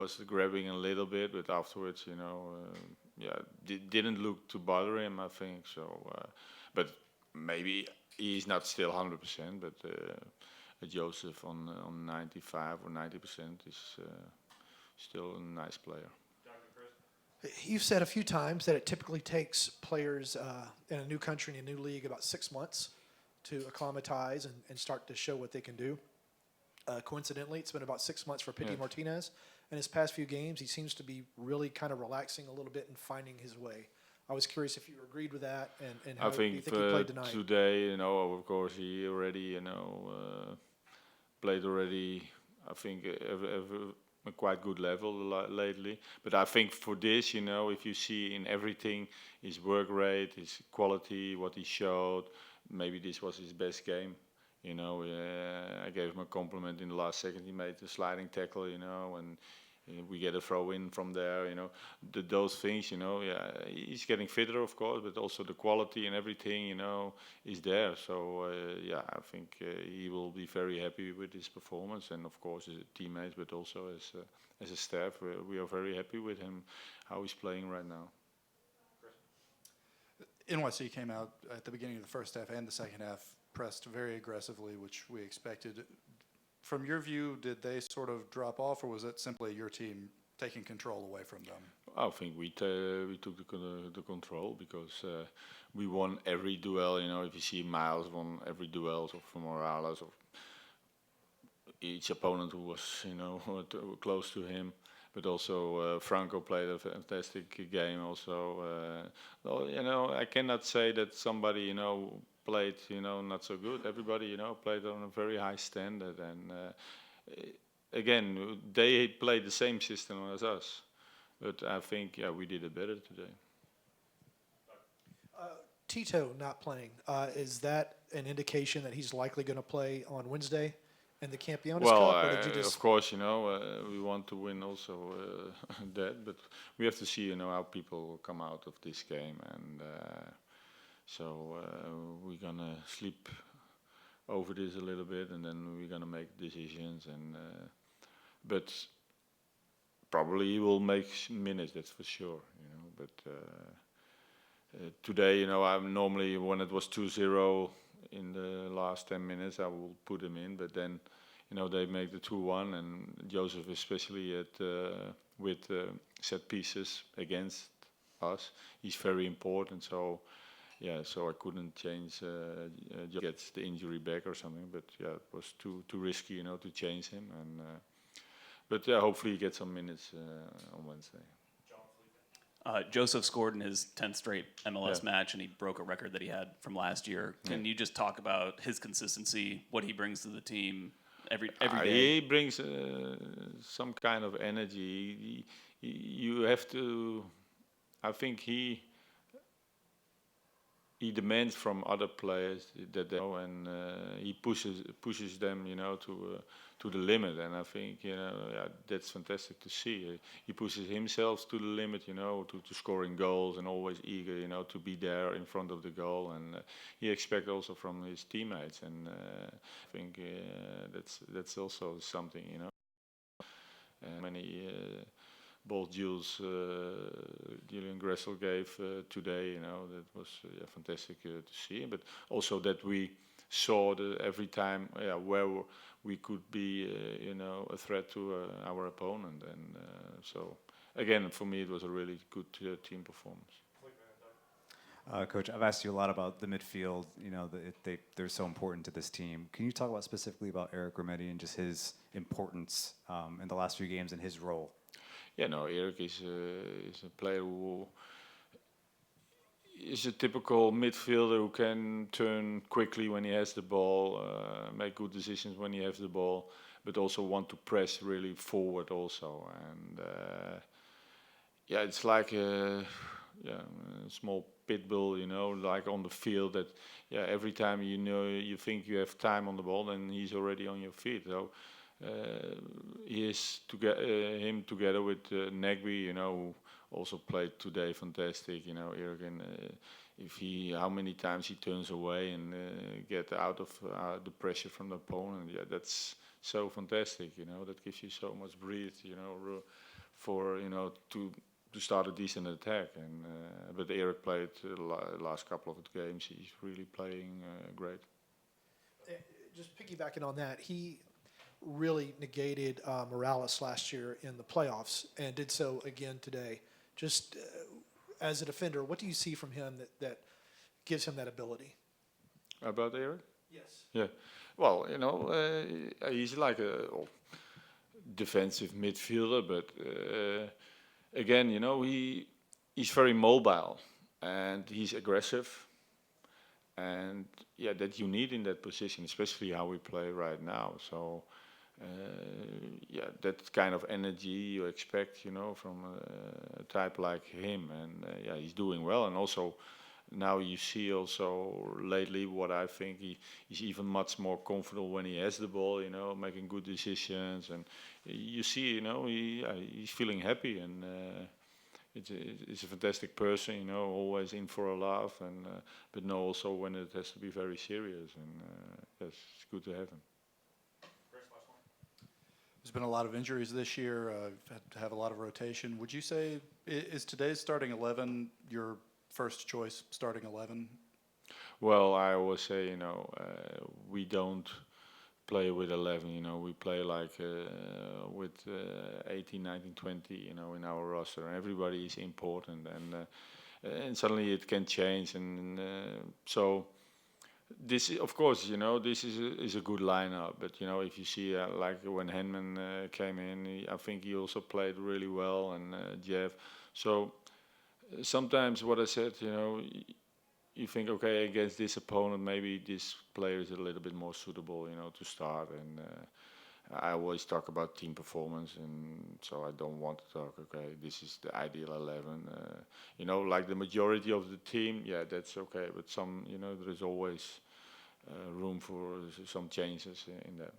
was grabbing a little bit, but afterwards, didn't look to bother him. I think so, but maybe he's not still 100%. But Joseph on 95 or 90% is still a nice player. You've said a few times that it typically takes players in a new country, in a new league, about 6 months to acclimatize and start to show what they can do. Coincidentally, it's been about 6 months for Pity Martinez. In his past few games, he seems to be really kind of relaxing a little bit and finding his way. I was curious if you agreed with that, and how do you think he played tonight? Today, of course, he already, played already, I think, a quite good level lately. But I think for this, if you see in everything, his work rate, his quality, what he showed, maybe this was his best game. I gave him a compliment in the last second. He made the sliding tackle, and we get a throw in from there. Those things, he's getting fitter, of course, but also the quality and everything, is there. So I think he will be very happy with his performance, and of course his teammates, but also as a staff, we are very happy with him, how he's playing right now. NYC came out at the beginning of the first half and the second half, pressed very aggressively, which we expected. From your view, did they sort of drop off, or was it simply your team taking control away from them? I think we took the control because we won every duel. If you see Miles won every duel, or from Morales, or each opponent who was close to him. But also Franco played a fantastic game. Also, I cannot say that somebody played not so good. Everybody played on a very high standard, and again they played the same system as us. But I think we did it better today. Tito not playing, is that an indication that he's likely going to play on Wednesday in the Campeones Cup? Or did you just... Of course, we want to win also that, but we have to see how people come out of this game, and so we're gonna sleep over this a little bit, and then we're gonna make decisions. And but probably he will make minutes, that's for sure. But today, I'm normally when it was 2-0 in the last 10 minutes, I will put him in. But then, they make the 2-1, and Joseph, especially with set pieces against us, he's very important. So I couldn't change. Gets the injury back or something, but it was too risky, to change him. And but hopefully he gets some minutes on Wednesday. Joseph scored in his 10th straight MLS match, and he broke a record that he had from last year. Can you just talk about his consistency, what he brings to the team every day? He brings some kind of energy. You have to. I think he demands from other players that they know, and he pushes them, to the limit. And I think, that's fantastic to see. He pushes himself to the limit, to scoring goals, and always eager, to be there in front of the goal. And he expects also from his teammates, and I think that's also something, many. Both Jules, Julian Gressel gave today, that was fantastic to see. But also that we saw every time where we could be, a threat to our opponent. And so, again, for me, it was a really good team performance. Coach, I've asked you a lot about the midfield. They're so important to this team. Can you talk about specifically about Eric Remedi and just his importance in the last few games and his role? Eric is a player who is a typical midfielder who can turn quickly when he has the ball, make good decisions when he has the ball, but also want to press really forward also. And it's like a small pit bull, like on the field that every time you think you have time on the ball, then he's already on your feet. So he is him together with Nagby, who also played today fantastic. Eric, how many times he turns away and get out of the pressure from the opponent. That's so fantastic. That gives you so much breathe. for to start a decent attack. And but Eric played last couple of games. He's really playing great. Just piggybacking on that, he really negated Morales last year in the playoffs and did so again today. Just as a defender, what do you see from him that gives him that ability? About Eric? Yes. Yeah. Well, he's like a defensive midfielder, but again, he's very mobile and he's aggressive. And yeah, that you need in that position, especially how we play right now. So yeah, that kind of energy you expect, from a type like him. And yeah, he's doing well. And also now you see also lately what I think he's even much more comfortable when he has the ball, making good decisions. And you see, he's feeling happy. And it's a fantastic person, always in for a laugh, and but know also when it has to be very serious, and yes, it's good to have him. There's been a lot of injuries this year. Had to have a lot of rotation. Would you say is today's starting 11 your first choice starting 11? Well, I always say, we don't play with 11, we play like with 18, 19, 20, in our roster. And everybody is important, and suddenly it can change. And so this, of course, this is a good lineup. But if you see like when Henman came in, I think he also played really well, and Jeff. So sometimes what I said, you think, okay, against this opponent, maybe this player is a little bit more suitable, to start. And I always talk about team performance, and so I don't want to talk, okay, this is the ideal 11. Like the majority of the team, yeah, that's okay. But some, there is always room for some changes in that.